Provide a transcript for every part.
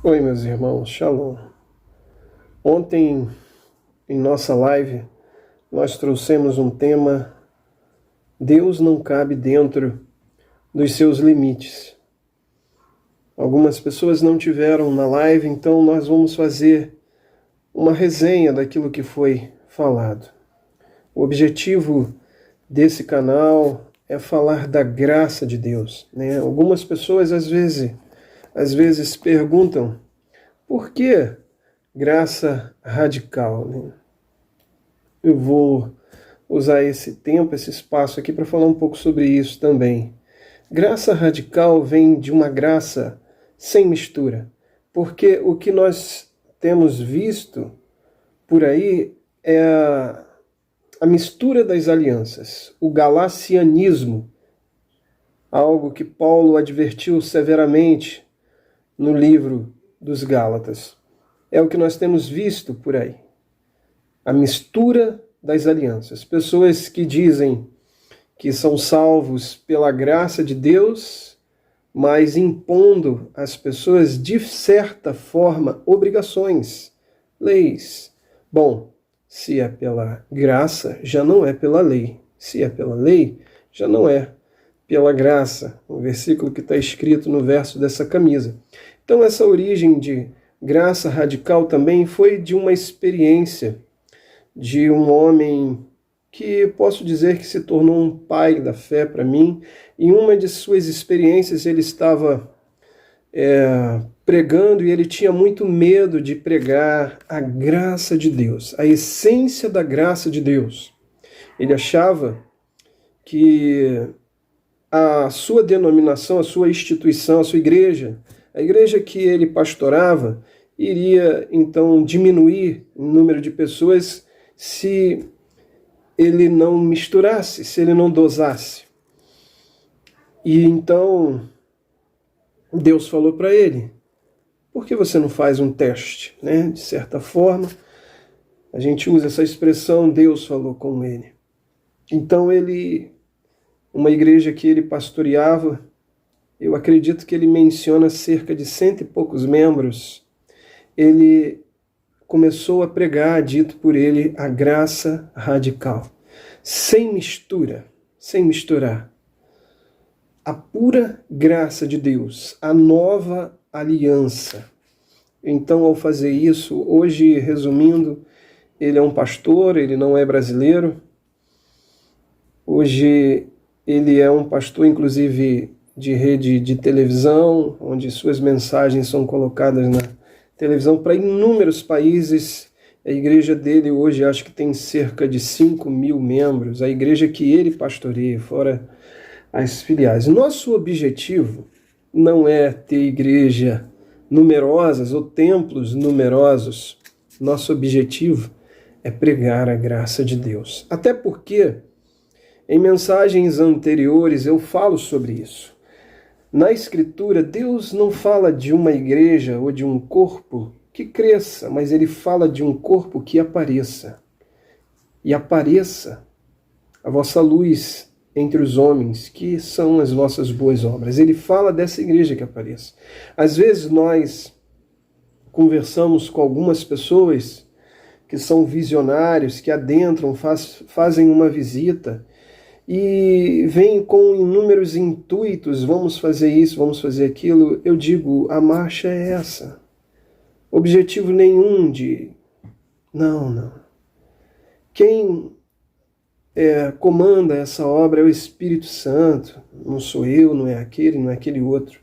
Oi, meus irmãos, Shalom. Ontem, em nossa live, nós trouxemos um tema: Deus não cabe dentro dos seus limites. Algumas pessoas não tiveram na live, então nós vamos fazer uma resenha daquilo que foi falado. O objetivo desse canal é falar da graça de Deus, né? Algumas pessoas às vezes perguntam: por que graça radical, né? Eu vou usar esse tempo, esse espaço aqui para falar um pouco sobre isso também. Graça radical vem de uma graça sem mistura, porque o que nós temos visto por aí é a mistura das alianças, o galacianismo, algo que Paulo advertiu severamente no livro dos Gálatas. É o que nós temos visto por aí. A mistura das alianças. Pessoas que dizem que são salvos pela graça de Deus, mas impondo às pessoas, de certa forma, obrigações, leis. Bom, se é pela graça, já não é pela lei. Se é pela lei, já não é pela graça. O versículo que está escrito no verso dessa camisa. Então, essa origem de graça radical também foi de uma experiência de um homem que posso dizer que se tornou um pai da fé para mim. Em uma de suas experiências ele estava pregando e ele tinha muito medo de pregar a graça de Deus, a essência da graça de Deus. Ele achava que a sua denominação, a sua instituição, a sua igreja, a igreja que ele pastorava, iria então diminuir o número de pessoas se ele não misturasse, se ele não dosasse. E então Deus falou para ele: por que você não faz um teste, né? De certa forma, a gente usa essa expressão, Deus falou com ele. Então uma igreja que ele pastoreava, eu acredito que ele menciona cerca de 100 e poucos membros, ele começou a pregar, dito por ele, a graça radical, sem mistura, sem misturar. A pura graça de Deus, a nova aliança. Então, ao fazer isso, hoje, resumindo, ele é um pastor, ele não é brasileiro. Hoje, ele é um pastor, inclusive, de rede de televisão, onde suas mensagens são colocadas na televisão para inúmeros países. A igreja dele hoje acho que tem cerca de 5.000 membros, a igreja que ele pastoreia, fora as filiais. Nosso objetivo não é ter igreja numerosas ou templos numerosos. Nosso objetivo é pregar a graça de Deus. Até porque em mensagens anteriores eu falo sobre isso. Na Escritura, Deus não fala de uma igreja ou de um corpo que cresça, mas ele fala de um corpo que apareça. E apareça a vossa luz entre os homens, que são as vossas boas obras. Ele fala dessa igreja que apareça. Às vezes nós conversamos com algumas pessoas que são visionários, que adentram, fazem uma visita e vem com inúmeros intuitos, vamos fazer isso, vamos fazer aquilo. Eu digo, a marcha é essa. Objetivo nenhum de... Não. Quem comanda essa obra é o Espírito Santo. Não sou eu, não é aquele outro.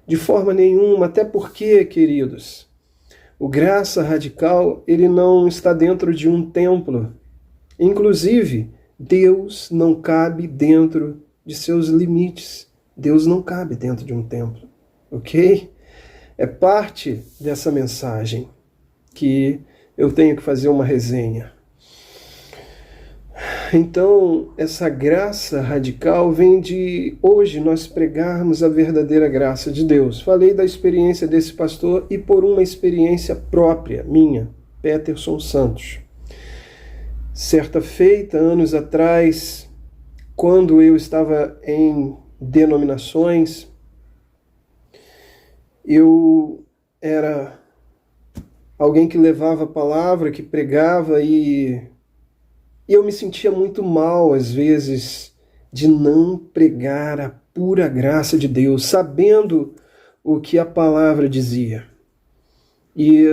De forma nenhuma, até porque, queridos, o graça radical, ele não está dentro de um templo. Inclusive, Deus não cabe dentro de seus limites. Deus não cabe dentro de um templo, ok? É parte dessa mensagem que eu tenho que fazer uma resenha. Então, essa graça radical vem de hoje nós pregarmos a verdadeira graça de Deus. Falei da experiência desse pastor e por uma experiência própria, minha, Peterson Santos. Certa feita, anos atrás, quando eu estava em denominações, eu era alguém que levava a palavra, que pregava, e eu me sentia muito mal, às vezes, de não pregar a pura graça de Deus, sabendo o que a palavra dizia. E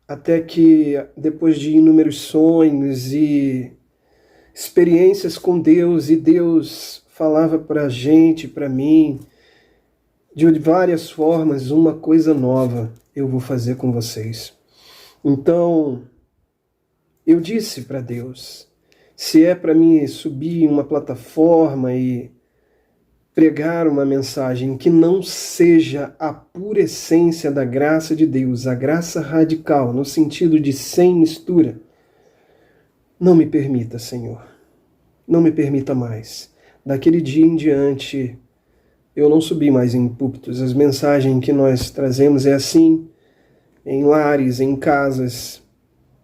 até que, depois de inúmeros sonhos e experiências com Deus, e Deus falava para a gente, para mim, de várias formas, uma coisa nova eu vou fazer com vocês. Então, eu disse para Deus, se é para mim subir em uma plataforma e pregar uma mensagem que não seja a pura essência da graça de Deus, a graça radical, no sentido de sem mistura, não me permita, Senhor, não me permita mais. Daquele dia em diante, eu não subi mais em púlpitos. As mensagens que nós trazemos é assim, em lares, em casas,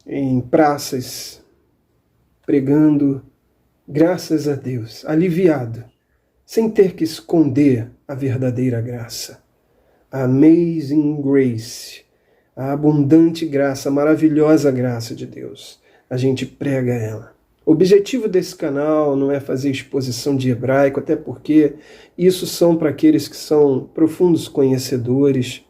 em praças, pregando, graças a Deus, aliviado, sem ter que esconder a verdadeira graça. A amazing grace, a abundante graça, a maravilhosa graça de Deus. A gente prega ela. O objetivo desse canal não é fazer exposição de hebraico, até porque isso são para aqueles que são profundos conhecedores.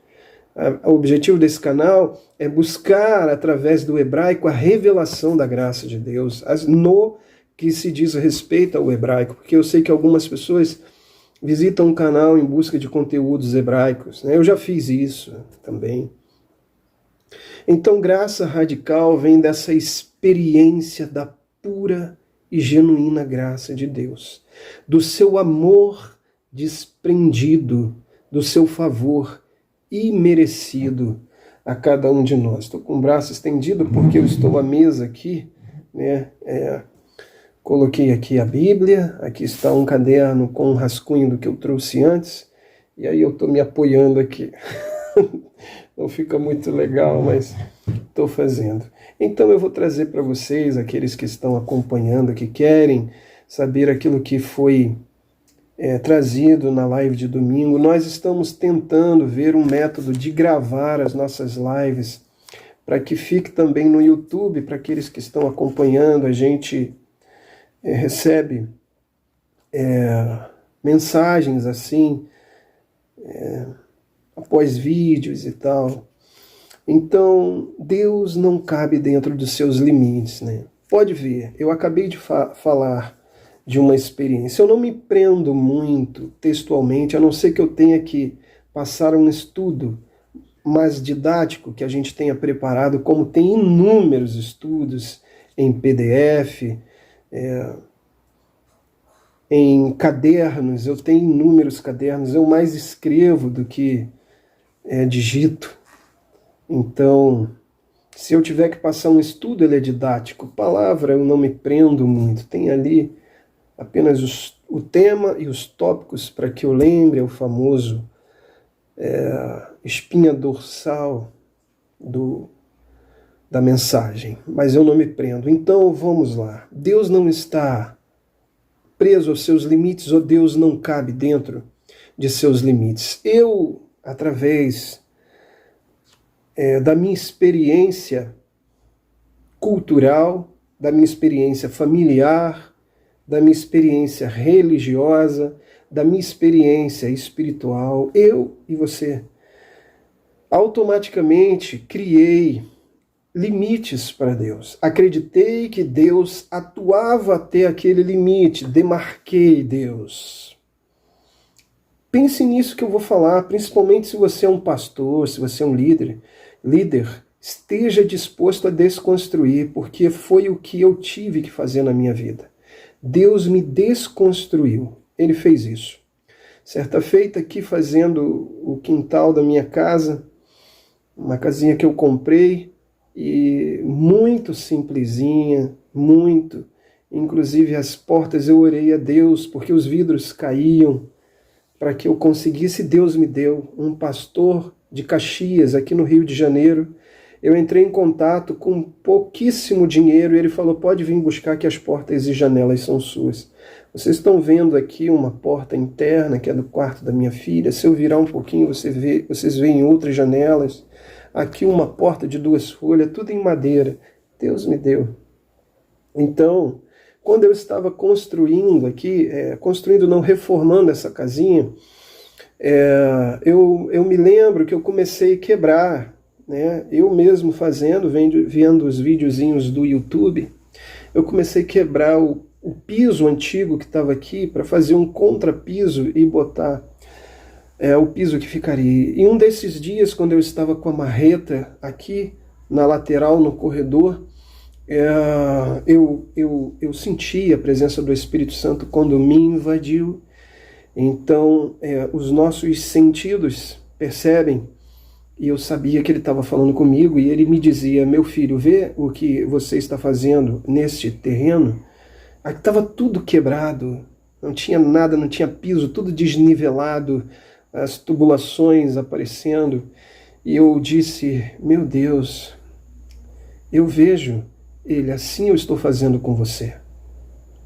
O objetivo desse canal é buscar, através do hebraico, a revelação da graça de Deus, no que se diz respeito ao hebraico, porque eu sei que algumas pessoas visitam o canal em busca de conteúdos hebraicos, né? Eu já fiz isso também. Então, graça radical vem dessa experiência da pura e genuína graça de Deus, do seu amor desprendido, do seu favor imerecido a cada um de nós. Estou com o braço estendido porque eu estou à mesa aqui, né? Coloquei aqui a Bíblia, aqui está um caderno com um rascunho do que eu trouxe antes, e aí eu estou me apoiando aqui. Não fica muito legal, mas estou fazendo. Então eu vou trazer para vocês, aqueles que estão acompanhando, que querem saber aquilo que foi trazido na live de domingo. Nós estamos tentando ver um método de gravar as nossas lives para que fique também no YouTube, para aqueles que estão acompanhando. A gente recebe mensagens assim, após vídeos e tal. Então, Deus não cabe dentro dos seus limites, né? Pode ver, eu acabei de falar de uma experiência. Eu não me prendo muito textualmente, a não ser que eu tenha que passar um estudo mais didático que a gente tenha preparado, como tem inúmeros estudos em PDF, em cadernos. Eu tenho inúmeros cadernos, eu mais escrevo do que digito. Então, se eu tiver que passar um estudo, ele é didático. Palavra, eu não me prendo muito. Tem ali apenas o tema e os tópicos para que eu lembre, é o famoso espinha dorsal da mensagem. Mas eu não me prendo. Então, vamos lá. Deus não está preso aos seus limites, ou Deus não cabe dentro de seus limites. Eu, através da minha experiência cultural, da minha experiência familiar, da minha experiência religiosa, da minha experiência espiritual, eu e você, automaticamente criei limites para Deus. Acreditei que Deus atuava até aquele limite, demarquei Deus. Pense nisso que eu vou falar, principalmente se você é um pastor, se você é um líder, esteja disposto a desconstruir, porque foi o que eu tive que fazer na minha vida. Deus me desconstruiu, Ele fez isso. Certa feita aqui fazendo o quintal da minha casa, uma casinha que eu comprei, e muito simplesinha, muito. Inclusive as portas eu orei a Deus, porque os vidros caíam, para que eu conseguisse. Deus me deu um pastor de Caxias, aqui no Rio de Janeiro. Eu entrei em contato com pouquíssimo dinheiro e ele falou, pode vir buscar que as portas e janelas são suas. Vocês estão vendo aqui uma porta interna, que é do quarto da minha filha. Se eu virar um pouquinho, vocês veem outras janelas. Aqui uma porta de 2 folhas, tudo em madeira. Deus me deu. Então, quando eu estava construindo aqui, reformando essa casinha, eu me lembro que eu comecei a quebrar, né? Eu mesmo vendo os videozinhos do YouTube, eu comecei a quebrar o piso antigo que estava aqui para fazer um contrapiso e botar o piso que ficaria. E um desses dias, quando eu estava com a marreta aqui na lateral, no corredor, eu senti a presença do Espírito Santo quando me invadiu. Então, os nossos sentidos percebem, e eu sabia que ele estava falando comigo, e ele me dizia: meu filho, vê o que você está fazendo neste terreno. Aqui estava tudo quebrado, não tinha nada, não tinha piso, tudo desnivelado, as tubulações aparecendo. E eu disse: meu Deus, eu vejo ele, assim eu estou fazendo com você.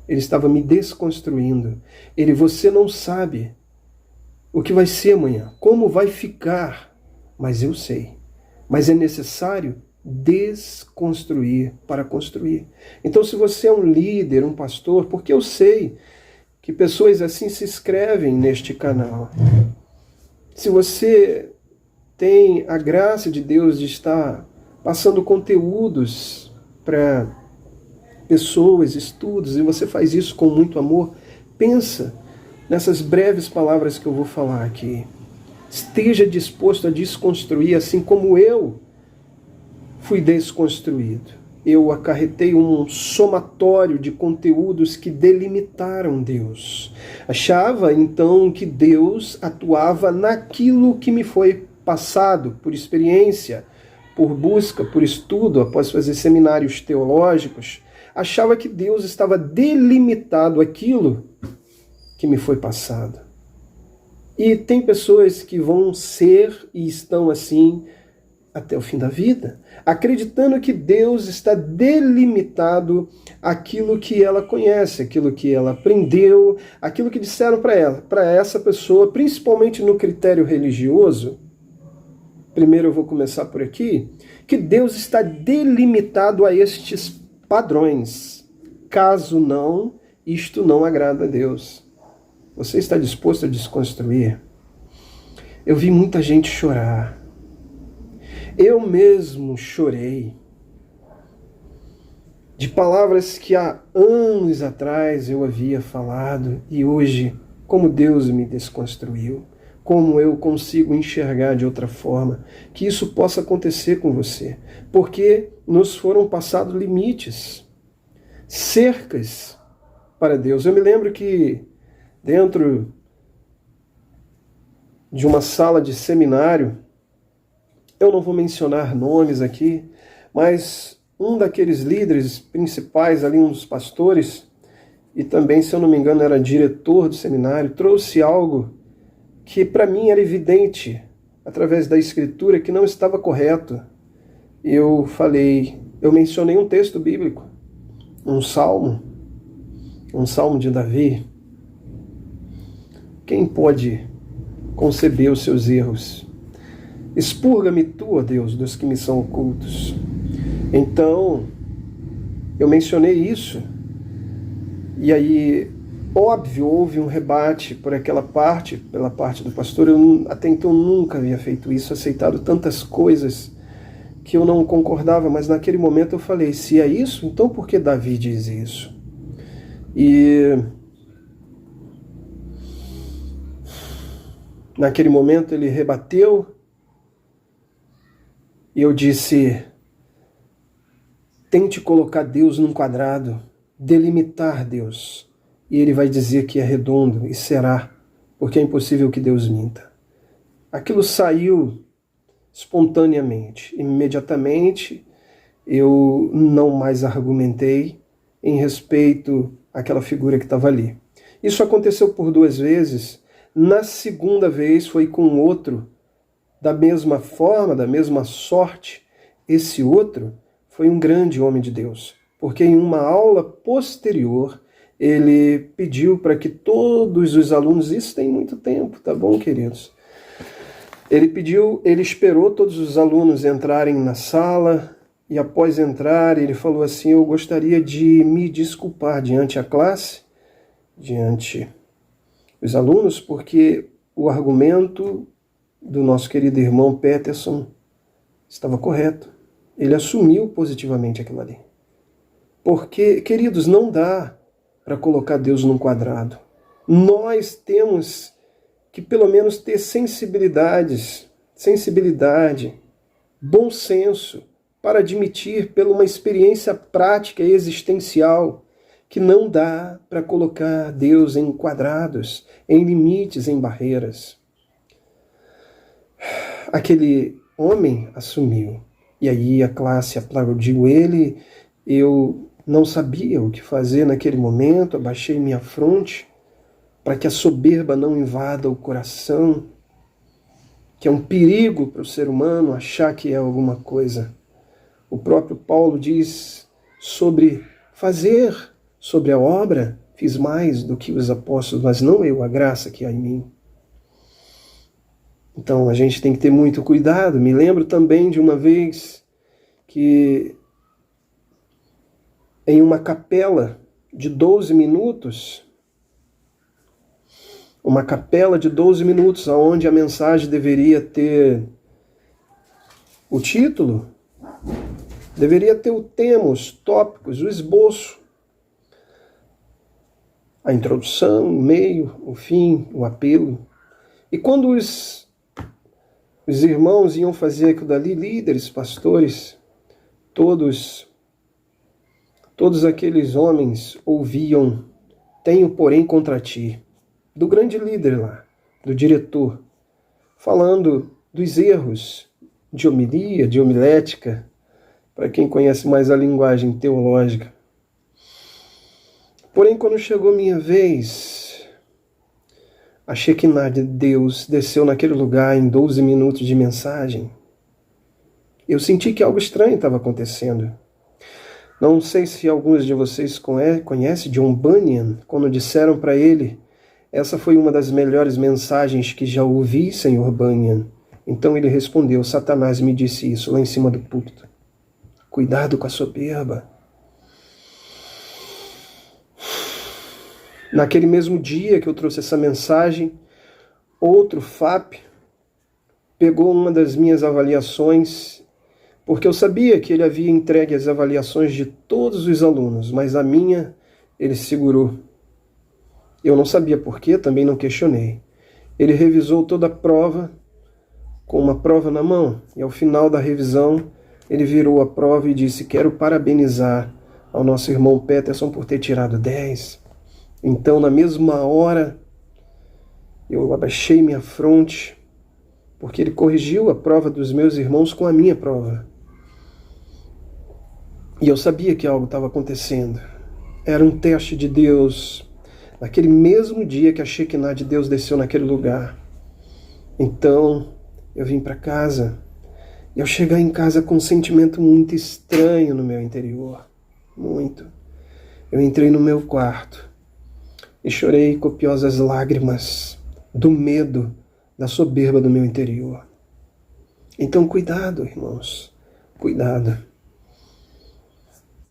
Ele estava me desconstruindo. Você não sabe o que vai ser amanhã, como vai ficar, mas eu sei. Mas é necessário desconstruir para construir. Então, se você é um líder, um pastor, porque eu sei que pessoas assim se inscrevem neste canal. Se você tem a graça de Deus de estar passando conteúdos para pessoas, estudos, e você faz isso com muito amor, pensa nessas breves palavras que eu vou falar aqui. Esteja disposto a desconstruir, assim como eu fui desconstruído. Eu acarretei um somatório de conteúdos que delimitaram Deus. Achava, então, que Deus atuava naquilo que me foi passado por experiência, por busca, por estudo, após fazer seminários teológicos. Achava que Deus estava delimitado aquilo que me foi passado. E tem pessoas que vão ser e estão assim até o fim da vida, acreditando que Deus está delimitado àquilo que ela conhece, aquilo que ela aprendeu, aquilo que disseram para ela, para essa pessoa, principalmente no critério religioso. Primeiro eu vou começar por aqui, que Deus está delimitado a estes padrões. Caso não, isto não agrada a Deus. Você está disposto a desconstruir? Eu vi muita gente chorar. Eu mesmo chorei de palavras que há anos atrás eu havia falado e hoje, como Deus me desconstruiu, como eu consigo enxergar de outra forma, que isso possa acontecer com você, porque nos foram passados limites, cercas para Deus. Eu me lembro que dentro de uma sala de seminário, eu não vou mencionar nomes aqui, mas um daqueles líderes principais ali, um dos pastores, e também, se eu não me engano, era diretor do seminário, trouxe algo que para mim era evidente, através da escritura, que não estava correto. Eu mencionei um texto bíblico, um salmo de Davi. Quem pode conceber os seus erros? Expurga-me tu, ó Deus, dos que me são ocultos. Então, eu mencionei isso, e aí, óbvio, houve um rebate pela parte do pastor. Eu até então nunca havia feito isso, aceitado tantas coisas que eu não concordava, mas naquele momento eu falei: se é isso, então por que Davi diz isso? E naquele momento ele rebateu, e eu disse: tente colocar Deus num quadrado, delimitar Deus, e ele vai dizer que é redondo, e será, porque é impossível que Deus minta. Aquilo saiu espontaneamente, imediatamente. Eu não mais argumentei em respeito àquela figura que estava ali. Isso aconteceu por 2 vezes. Na segunda vez foi com outro, da mesma forma, da mesma sorte. Esse outro foi um grande homem de Deus, porque em uma aula posterior ele pediu para que todos os alunos, isso tem muito tempo, tá bom, queridos? Ele esperou todos os alunos entrarem na sala, e após entrar, ele falou assim: eu gostaria de me desculpar diante a classe, diante os alunos, porque o argumento do nosso querido irmão Peterson estava correto. Ele assumiu positivamente aquilo ali. Porque, queridos, não dá para colocar Deus num quadrado. Nós temos que pelo menos ter sensibilidade, bom senso, para admitir pela uma experiência prática e existencial que não dá para colocar Deus em quadrados, em limites, em barreiras. Aquele homem assumiu. E aí a classe aplaudiu ele. Eu não sabia o que fazer naquele momento, abaixei minha fronte para que a soberba não invada o coração, que é um perigo para o ser humano achar que é alguma coisa. O próprio Paulo diz sobre fazer, sobre a obra, fiz mais do que os apóstolos, mas não eu, a graça que há em mim. Então a gente tem que ter muito cuidado. Me lembro também de uma vez que em uma capela de 12 minutos, onde a mensagem deveria ter o título, deveria ter o tema, os tópicos, o esboço, a introdução, o meio, o fim, o apelo. E quando os irmãos iam fazer aquilo dali, líderes, pastores, todos aqueles homens ouviam: tenho, porém, contra ti, do grande líder lá, do diretor, falando dos erros de homilia, de homilética, para quem conhece mais a linguagem teológica. Porém, quando chegou minha vez, a Shekinah de Deus desceu naquele lugar em 12 minutos de mensagem. Eu senti que algo estranho estava acontecendo. Não sei se alguns de vocês conhecem John Bunyan, quando disseram para ele: essa foi uma das melhores mensagens que já ouvi, Senhor Bunyan. Então ele respondeu: Satanás me disse isso lá em cima do púlpito. Cuidado com a soberba. Naquele mesmo dia que eu trouxe essa mensagem, outro FAP pegou uma das minhas avaliações, porque eu sabia que ele havia entregue as avaliações de todos os alunos, mas a minha ele segurou. Eu não sabia por quê, também não questionei. Ele revisou toda a prova com uma prova na mão, e ao final da revisão ele virou a prova e disse: quero parabenizar ao nosso irmão Peterson por ter tirado 10. Então, na mesma hora, eu abaixei minha fronte, porque ele corrigiu a prova dos meus irmãos com a minha prova. E eu sabia que algo estava acontecendo. Era um teste de Deus, naquele mesmo dia que a Shekinah de Deus desceu naquele lugar. Então, eu vim para casa, e ao chegar em casa com um sentimento muito estranho no meu interior, muito. Eu entrei no meu quarto e chorei copiosas lágrimas do medo, da soberba do meu interior. Então, cuidado, irmãos, cuidado.